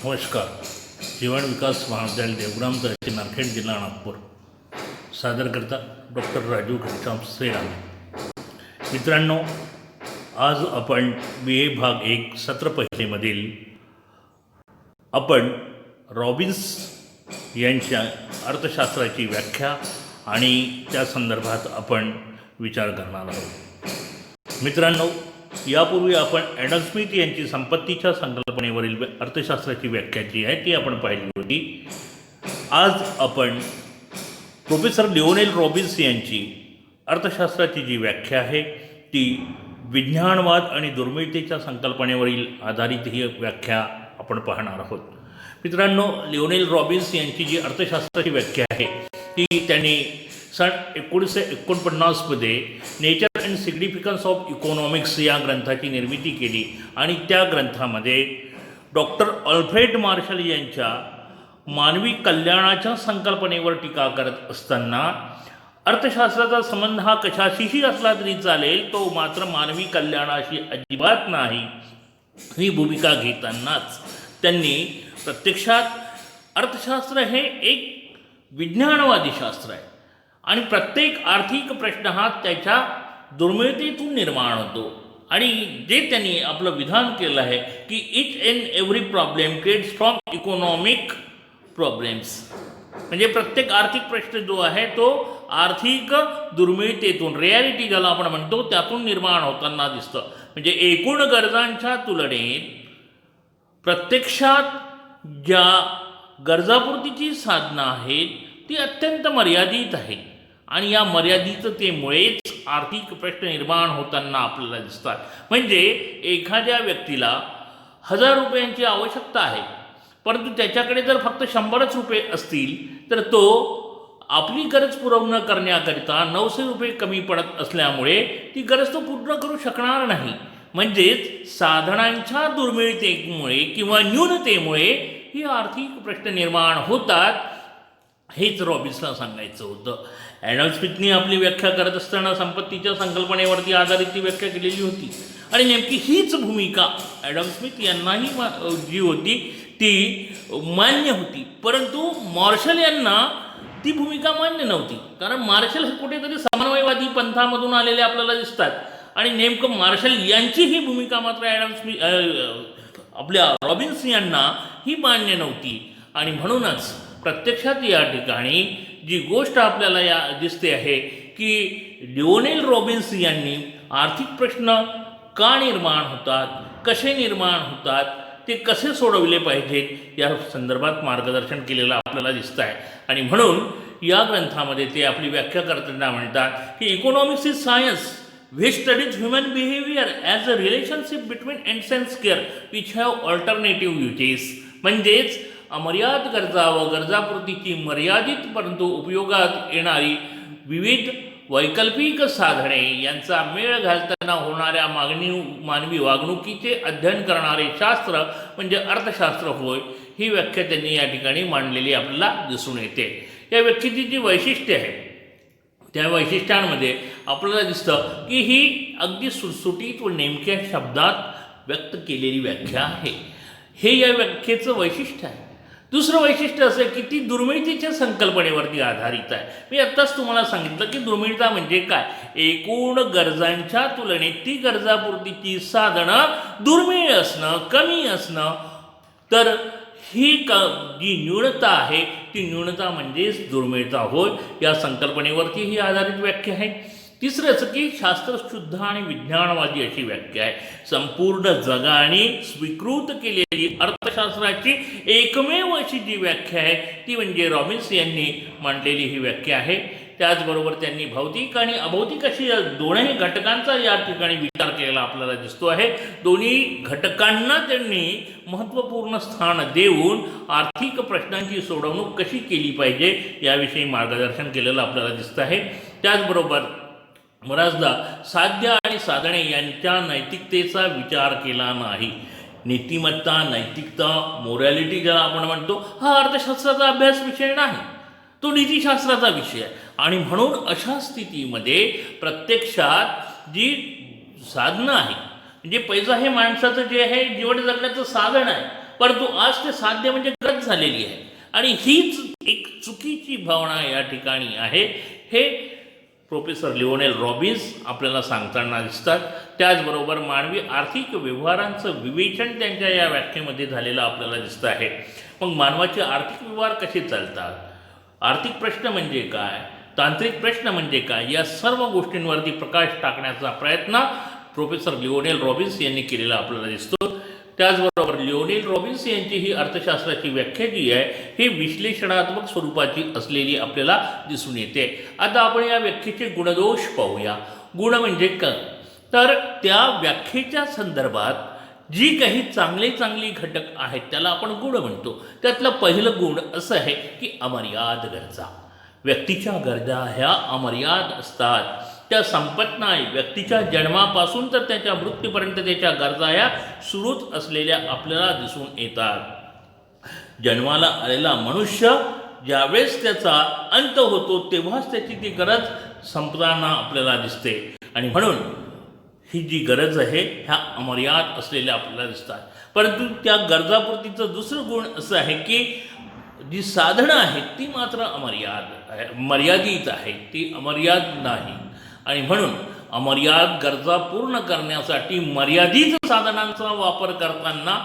नमस्कार. जीवन विकास महाविद्यालय देवग्राम तहसील नांदेड जिल्हा नागपूर सादर करता डॉक्टर राजू घनश्याम श्रीराम. मित्रांनो, आज आपण BA भाग 1 सत्र पहिलेमधील आपण रॉबिन्स यांच्या अर्थशास्त्राची व्याख्या आणि त्या संदर्भात आपण विचार करणार आहोत. मित्रांनो, यापूर्वी आपण ॲडम स्मिथ यांची संपत्तीच्या संकल्पनेवरील अर्थशास्त्राची व्याख्या जी आहे ती आपण पाहिली होती. आज आपण प्रोफेसर लिओनेल रॉबिन्स यांची अर्थशास्त्राची जी व्याख्या आहे ती विज्ञानवाद आणि दुर्मिळतेच्या संकल्पनेवरील आधारित ही व्याख्या आपण पाहणार आहोत. मित्रांनो, लिओनेल रॉबिन्स यांची जी अर्थशास्त्राची व्याख्या आहे ती त्यांनी सन 1949मध्ये nature and significance of economics या ग्रंथाची निर्मिती केली आणि त्या ग्रंथामध्ये डॉक्टर अल्फ्रेड मार्शल यांच्या मानवी कल्याणाच्या संकल्पनेवर टीका करत असताना अर्थशास्त्राचा संबंध हा कशाशीही असला तरी चालेल, तो मात्र मानवी कल्याणाशी अजिबात नाही ही भूमिका घेतानाच त्यांनी प्रत्यक्षात अर्थशास्त्र हे एक विज्ञानवादी शास्त्र आहे आणि प्रत्येक आर्थिक प्रश्न हा त्याच्या दुर्मिळतेतून निर्माण होतो आणि जे त्यांनी आपलं विधान केलं आहे की each and every problem creates from economic problems, म्हणजे प्रत्येक आर्थिक प्रश्न जो आहे तो आर्थिक दुर्मिळतेतून, रिॲलिटी ज्याला आपण म्हणतो, त्यातून निर्माण होताना दिसतं. म्हणजे एकूण गरजांच्या तुलनेत प्रत्यक्षात ज्या गरजापूर्तीची साधनं आहेत ती अत्यंत मर्यादित आहे आणि या मर्यादिततेमुळेच आर्थिक प्रश्न निर्माण होताना आपल्याला दिसतात. म्हणजे एखाद्या व्यक्तीला 1000 रुपयांची आवश्यकता आहे, परंतु त्याच्याकडे जर फक्त 100च रुपये असतील तर तो आपली गरज पुरवणं करण्याकरिता 900 रुपये कमी पडत असल्यामुळे ती गरज तो पूर्ण करू शकणार नाही. म्हणजेच साधनांच्या दुर्मिळतेमुळे किंवा न्यूनतेमुळे ही आर्थिक प्रश्न निर्माण होतात, हेच रॉबिन्सला सांगायचं होतं. ॲडम स्मिथनी आपली व्याख्या करत असताना संपत्तीच्या संकल्पनेवरती आधारित ती व्याख्या केलेली होती आणि नेमकी हीच भूमिका ॲडम स्मिथ यांनाही जी होती ती मान्य होती, परंतु मार्शल यांना ती भूमिका मान्य नव्हती. कारण मार्शल हे कुठेतरी समन्वयवादी पंथामधून आलेले आपल्याला दिसतात आणि नेमकं मार्शल यांची ही भूमिका मात्र ॲडम स्मिथ आपल्या रॉबिन्स यांना ही मान्य नव्हती आणि म्हणूनच प्रत्यक्षात या ठिकाणी जी गोष्ट आपल्याला दिसते आहे की लिओनेल रॉबिन्स यांनी आर्थिक प्रश्न का निर्माण होतात, कसे निर्माण होतात, ते कसे सोडवले पाहिजेत या संदर्भात मार्गदर्शन केलेलं आपल्याला दिसतं आहे. आणि म्हणून या ग्रंथामध्ये ते आपली व्याख्या करताना म्हणतात की economics is science which studies human behavior as a relationship between ends and square which have alternative uses. म्हणजेच अमर्याद गरजा व गरजापूर्तीची मर्यादित परंतु उपयोगात येणारी विविध वैकल्पिक साधने यांचा मेळ घालताना होणाऱ्या मानवी वागणुकीचे अध्ययन करणारे शास्त्र म्हणजे अर्थशास्त्र होय, ही व्याख्या त्यांनी या ठिकाणी मांडलेली आपल्याला दिसून येते. या व्याख्येची जी वैशिष्ट्ये आहे त्या वैशिष्ट्यांमध्ये आपल्याला दिसतं की ही अगदी सुटसुटीत व नेमक्या शब्दात व्यक्त केलेली व्याख्या आहे. हे या व्याख्येचं वैशिष्ट्य आहे. दुसरं वैशिष्ट्य असं की ती दुर्मिळतेच्या संकल्पनेवरती आधारित आहे. मी आत्ताच तुम्हाला सांगितलं की दुर्मिळता म्हणजे काय, एकूण गरजांच्या तुलनेत ती गरजापूर्तीची साधनं दुर्मिळ असणं, कमी असणं, तर ही जी न्यूनता आहे ती न्यूनता म्हणजेच दुर्मिळता होय. या संकल्पनेवरती ही आधारित व्याख्या आहे. तिसरंच की शास्त्रशुद्ध आणि विज्ञानवादी अशी व्याख्या आहे. संपूर्ण जगाने स्वीकृत केलेली अर्थशास्त्राची एकमेव अशी जी व्याख्या आहे ती म्हणजे रॉबिन्स यांनी मांडलेली ही व्याख्या आहे. त्याचबरोबर त्यांनी भौतिक आणि अभौतिक अशी दोनही घटकांचा या ठिकाणी विचार केलेला आपल्याला दिसतो आहे. दोन्ही घटकांना त्यांनी महत्त्वपूर्ण स्थान देऊन आर्थिक प्रश्नांची सोडवणूक कशी केली पाहिजे याविषयी मार्गदर्शन केलेलं आपल्याला दिसतं आहे. त्याचबरोबर बऱ्याचदा साध्य आणि साधने यांच्या नैतिकतेचा विचार केला नाही. नीतिमत्ता, नैतिकता, मोरॅलिटी ज्याला आपण म्हणतो, हा अर्थशास्त्राचा अभ्यास विषय नाही, तो नीतिशास्त्राचा विषय आहे. आणि म्हणून अशा स्थितीमध्ये प्रत्यक्षात जी साधनं आहे, म्हणजे पैसा हे माणसाचं जे आहे जीवन जगण्याचं साधन आहे परंतु आज ते साध्य म्हणजे गरज झालेली आहे. आणि हीच एक चुकीची भावना या ठिकाणी आहे, हे प्रोफेसर लिओनेल रॉबिन्स आपल्याला सांगताना दिसतात. त्याचबरोबर मानवी आर्थिक व्यवहारांचं विवेचन त्यांच्या या व्याख्येमध्ये झालेलं आपल्याला दिसतं आहे. मग मानवाचे आर्थिक व्यवहार कसे चालतात, आर्थिक प्रश्न म्हणजे काय, तांत्रिक प्रश्न म्हणजे काय, या सर्व गोष्टींवरती प्रकाश टाकण्याचा प्रयत्न प्रोफेसर लिओनेल रॉबिन्स यांनी केलेला आपल्याला दिसतो. त्याचबरोबर लिओनेल रॉबिन्स यांची ही अर्थशास्त्राची व्याख्या जी आहे ही विश्लेषणात्मक स्वरूपाची असलेली आपल्याला दिसून येते. आता आपण या व्याख्येचे गुणदोष पाहूया. गुण म्हणजे काय, तर त्या व्याख्येच्या संदर्भात जी काही चांगली घटक आहेत त्याला आपण गुण म्हणतो. त्यातलं पहिलं गुण असं आहे की अमर्याद गरजा. व्यक्तीच्या गरजा ह्या अमर्याद असतात, त्या संपत नाही. व्यक्तीच्या जन्मापासून तर त्याच्या मृत्यूपर्यंत त्याच्या गरजा ह्या सुरूच असलेल्या आपल्याला दिसून येतात. जन्माला आलेला मनुष्य ज्यावेळेस त्याचा अंत होतो तेव्हाच त्याची ती गरज संपताना आपल्याला दिसते. आणि म्हणून ही जी गरज आहे ह्या अमर्याद असलेल्या आपल्याला दिसतात. परंतु त्या गरजापूर्तीचं दुसरं गुण असं आहे की जी साधनं आहेत ती मात्र मर्यादित आहेत, ती अमर्याद नाही. आणि म्हणून अमर्याद गरजा पूर्ण करण्यासाठी मर्यादित साधनांचा वापर करताना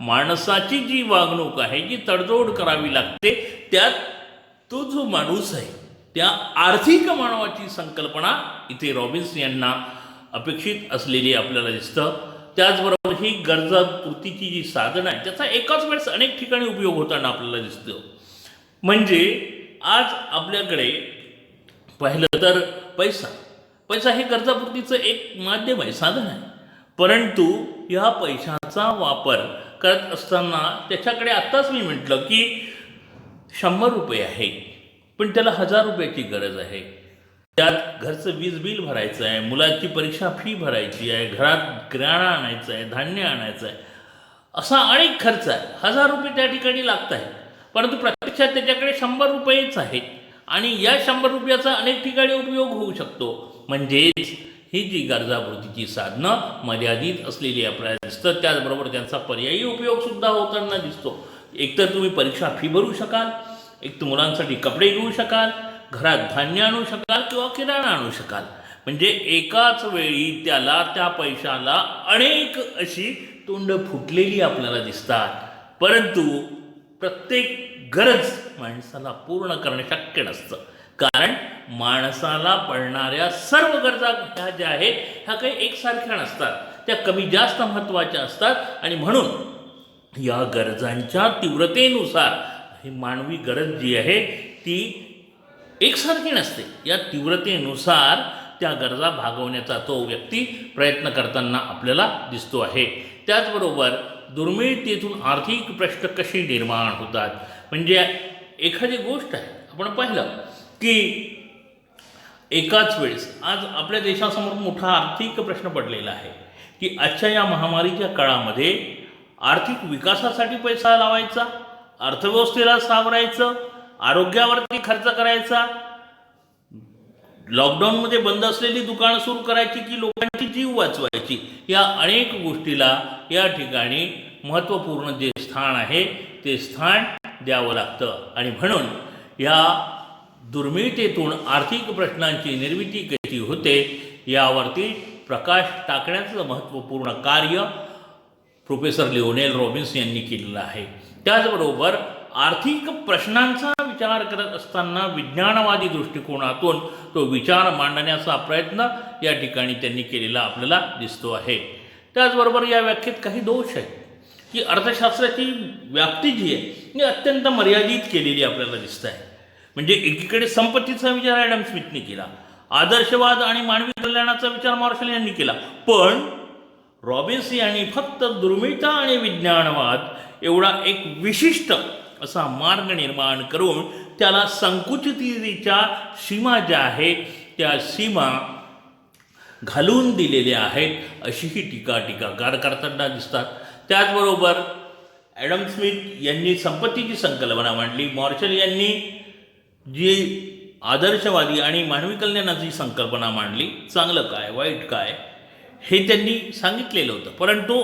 माणसाची जी वागणूक आहे, जी तडजोड करावी लागते, त्यात तो जो माणूस आहे त्या आर्थिक मानवाची संकल्पना इथे रॉबिन्स यांना अपेक्षित असलेली आपल्याला दिसतं. त्याचबरोबर ही गरजापूर्तीची जी साधनं आहे त्याचा एकाच वेळेस अनेक ठिकाणी उपयोग होताना आपल्याला दिसतो. म्हणजे आज आपल्याकडे पाहिलं तर पैसा हे गरजापूर्तीचं एक माध्यम आहे, साधन आहे. परंतु या पैशाचा वापर करत असताना त्याच्याकडे आत्ताच मी म्हटलं की 100 रुपये आहे, पण त्याला 1000 रुपयाची गरज आहे. त्यात घरचं वीज बिल भरायचं आहे, मुलाची परीक्षा फी भरायची आहे, घरात किराणा आणायचं आहे, धान्य आणायचं आहे, असा अनेक खर्च आहे. 1000 रुपये त्या ठिकाणी लागत आहेत, परंतु प्रत्यक्षात त्याच्याकडे 100 रुपयेच आहेत आणि या 100 रुपयाचा अनेक ठिकाणी उपयोग होऊ शकतो. म्हणजेच ही जी गरजापूर्तीची साधनं मर्यादित असलेली आपल्याला दिसतं. त्याचबरोबर त्यांचा पर्यायी उपयोगसुद्धा होताना दिसतो. एकतर तुम्ही परीक्षा फी भरू शकाल, एक तर मुलांसाठी कपडे घेऊ शकाल, घरात धान्य आणू शकाल किंवा किराणा आणू शकाल. म्हणजे एकाच वेळी त्या पैशाला अनेक अशी तोंड फुटलेली आपल्याला दिसतात. परंतु प्रत्येक गरज माणसाला पूर्ण करणे शक्य नसतं, कारण माणसाला पडणाऱ्या सर्व गरजा ह्या ज्या आहेत ह्या काही एकसारख्या नसतात, त्या कमी जास्त महत्त्वाच्या असतात. आणि म्हणून या गरजांच्या तीव्रतेनुसार ही मानवी गरज जी आहे ती एकसारखी नसते. या तीव्रतेनुसार त्या गरजा भागवण्याचा तो व्यक्ती प्रयत्न करताना आपल्याला दिसतो आहे. त्याचबरोबर दुर्मिळतेतून आर्थिक प्रश्न कसे निर्माण होतात, म्हणजे एखादी गोष्ट आहे आपण पाहिलं की एकाच वेळेस आज आपल्या देशासमोर मोठा आर्थिक प्रश्न पडलेला आहे की आजच्या या महामारीच्या काळामध्ये आर्थिक विकासासाठी पैसा लावायचा, अर्थव्यवस्थेला सावरायचं, आरोग्यावरती खर्च करायचा, लॉकडाऊनमध्ये बंद असलेली दुकानं सुरू करायची की लोकांची जीव वाचवायची, या अनेक गोष्टीला या ठिकाणी महत्त्वपूर्ण जे स्थान आहे ते स्थान द्यावं लागतं. आणि म्हणून या दुर्मिळतेतून आर्थिक प्रश्नांची निर्मिती कशी होते यावरती प्रकाश टाकण्याचं महत्त्वपूर्ण कार्य प्रोफेसर लिओनेल रॉबिन्स यांनी केलेलं आहे. त्याचबरोबर आर्थिक प्रश्नांचा विचार करत असताना विज्ञानवादी दृष्टिकोनातून तो विचार मांडण्याचा प्रयत्न या ठिकाणी त्यांनी केलेला आपल्याला दिसतो आहे. त्याचबरोबर या व्याख्येत काही दोष आहेत की अर्थशास्त्राची व्याप्ती जी आहे ही अत्यंत मर्यादित केलेली आपल्याला दिसत आहे. म्हणजे एकीकडे संपत्तीचा विचार ॲडम स्मिथने केला, आदर्शवाद आणि मानवी कल्याणाचा विचार मार्शल यांनी केला, पण रॉबिन्स यांनी फक्त दुर्मिळता आणि विज्ञानवाद एवढा एक विशिष्ट असा मार्ग निर्माण करून त्याला संकुचिततेच्या सीमा ज्या आहेत त्या सीमा घालून दिलेल्या आहेत, अशी ही टीकाकार करताना दिसतात. त्याचबरोबर ॲडम स्मिथ यांनी संपत्तीची संकल्पना मांडली, मार्शल यांनी जी आदर्शवादी आणि मानवी कल्याणाची संकल्पना मांडली, चांगलं काय वाईट काय हे त्यांनी सांगितलेलं होतं. परंतु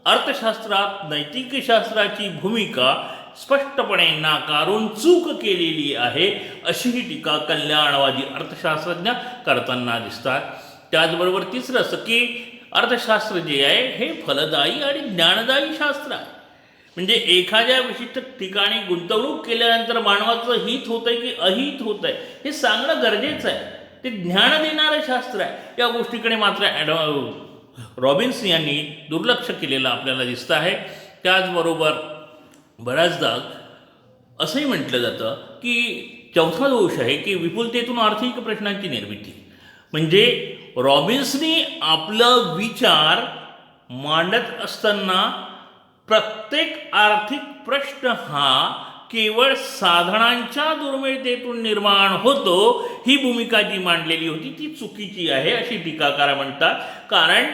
अर्थशास्त्रात नैतिक शास्त्राची भूमिका स्पष्टपणे नाकारून चूक केलेली आहे, अशीही टीका कल्याणवादी अर्थशास्त्रज्ञ करताना दिसतात. त्याचबरोबर तिसरं असं की अर्थशास्त्र जे आहे हे फलदायी आणि ज्ञानदायी शास्त्र आहे. म्हणजे एखाद्या विशिष्ट ठिकाणी गुंतवणूक केल्यानंतर मानवाचं हित होतं आहे की अहित होतं आहे हे सांगणं गरजेचं आहे. ते ज्ञान देणारं शास्त्र आहे. या गोष्टीकडे मात्र रॉबिन्सन यांनी दुर्लक्ष केलेलं आपल्याला दिसतं आहे. त्याचबरोबर बऱ्याचदा असंही म्हटलं जातं की चौथा दोष आहे की विपुलतेतून आर्थिक प्रश्नांची निर्मिती. म्हणजे रॉबिन्सनी आपलं विचार मांडत असताना प्रत्येक आर्थिक प्रश्न हा केवळ साधनांच्या दुर्मिळतेतून निर्माण होतो ही भूमिका जी मांडलेली होती ती चुकीची आहे अशी टीकाकार म्हणतात. कारण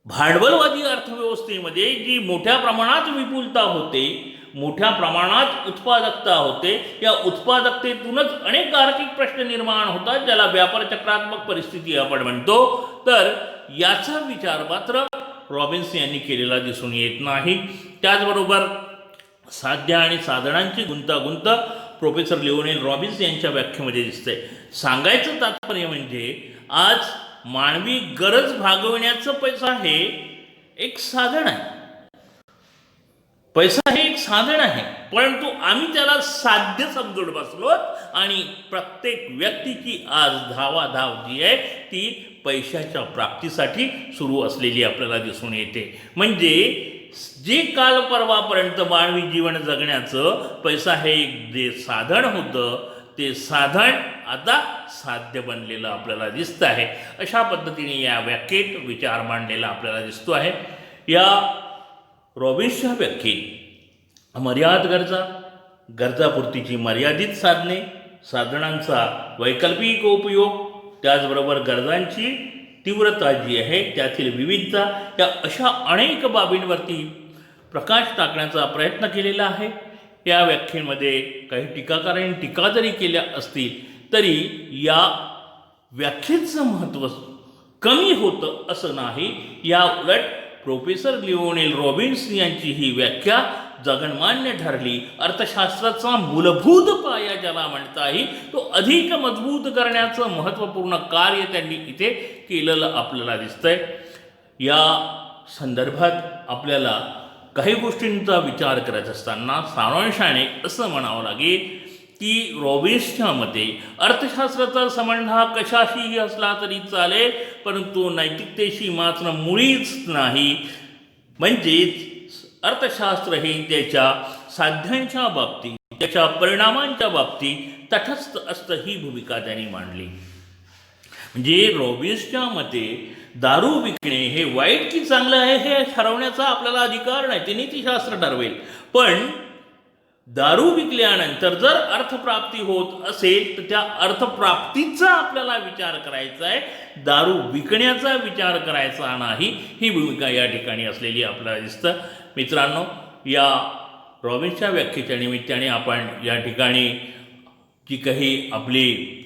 भांडवलवादी अर्थव्यवस्थेमध्ये जी मोठ्या प्रमाणात विपुलता होते, मोठ्या प्रमाणात उत्पादकता होते, या उत्पादकतेतूनच अनेक आर्थिक प्रश्न निर्माण होतात ज्याला व्यापार चक्रात्मक परिस्थिती आपण म्हणतो. तर याचा विचार मात्र रॉबिन्सन यांनी केलेला दिसून येत नाही. त्याचबरोबर साध्य आणि साधनांची गुंतागुंत प्रोफेसर लिओनेल रॉबिन्सन यांच्या व्याख्येमध्ये दिसते. सांगायचं तात्पर्य म्हणजे आज मानवी गरज भागवण्याचं पैसा हे एक साधन आहे. पैसा हे एक साधन आहे, परंतु आम्ही त्याला साध्य समजून बसलो आणि प्रत्येक व्यक्तीची आज धावाधाव जी आहे ती पैशाच्या प्राप्तीसाठी सुरू असलेली आपल्याला दिसून येते. म्हणजे जे काल परवापर्यंत मानवी जीवन जगण्याचं पैसा हे एक जे साधन होतं ते साधन आता साध्य बनलेलं आपल्याला दिसतं आहे. अशा पद्धतीने या व्याख्येत विचार मांडलेला आपल्याला दिसतो आहे. या रॉबिन्सच्या व्याख्येत मर्याद गरजापुरतीची मर्यादित साधने, साधनांचा वैकल्पिक उपयोग, त्याचबरोबर गरजांची तीव्रता जी आहे त्यातील विविधता, या अशा अनेक बाबींवरती प्रकाश टाकण्याचा प्रयत्न केलेला आहे. या व्याख्येमध्ये काही टीकाकारांनी टीका जरी केल्या असतील तरी या व्याख्येचं महत्त्व कमी होतं असं नाही. या उलट प्रोफेसर लिओनेल रॉबिन्सन यांची ही व्याख्या जगन्मान्य ठरली. अर्थशास्त्राचा मूलभूत पाया ज्याला म्हणता येईल तो अधिक मजबूत करण्याचं महत्त्वपूर्ण कार्य त्यांनी इथे केलेलं आपल्याला दिसतंय. या संदर्भात आपल्याला काही गोष्टींचा विचार करत असताना सारांशाने असं म्हणावं लागेल की रॉबिन्सच्या मते अर्थशास्त्राचा संबंध हा कशाशीही असला तरी चालेल, परंतु नैतिकतेशी मात्र मुळीच नाही. म्हणजेच अर्थशास्त्र हे त्याच्या साध्यांच्या बाबतीत, त्याच्या परिणामांच्या बाबतीत तटस्थ असतं ही भूमिका त्यांनी मांडली. म्हणजे रॉबिन्सच्या मते दारू विकणे हे वाईट की चांगलं आहे हे ठरवण्याचा आपल्याला अधिकार नाही, ते नीतिशास्त्र ठरवेल. पण दारू विकल्यानंतर जर अर्थप्राप्ती होत असेल तर त्या अर्थप्राप्तीचा आपल्याला विचार करायचा आहे, दारू विकण्याचा विचार करायचा नाही, ही भूमिका या ठिकाणी असलेली आपल्याला दिसतं. मित्रांनो, या रॉबिन्सच्या व्याख्येच्या निमित्ताने आपण या ठिकाणी जी काही आपली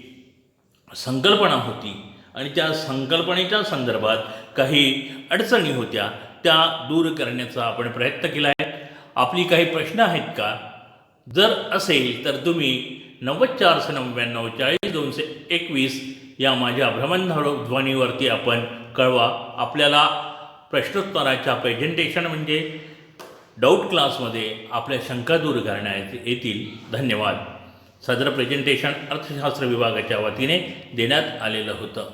संकल्पना होती आणि त्या संकल्पनेच्या संदर्भात काही अडचणी होत्या त्या दूर करण्याचा आपण प्रयत्न केला आहे. आपली काही प्रश्न आहेत का? जर असेल तर तुम्ही 9499402221 या माझ्या भ्रमणध्वनीवरती आपण कळवा. आपल्याला प्रश्नोत्तराच्या प्रेझेंटेशन म्हणजे डाऊट क्लासमध्ये आपल्या शंका दूर करण्यात येतील. धन्यवाद. सदर प्रेझेंटेशन अर्थशास्त्र विभागाच्या वतीने देण्यात आलेलं होतं.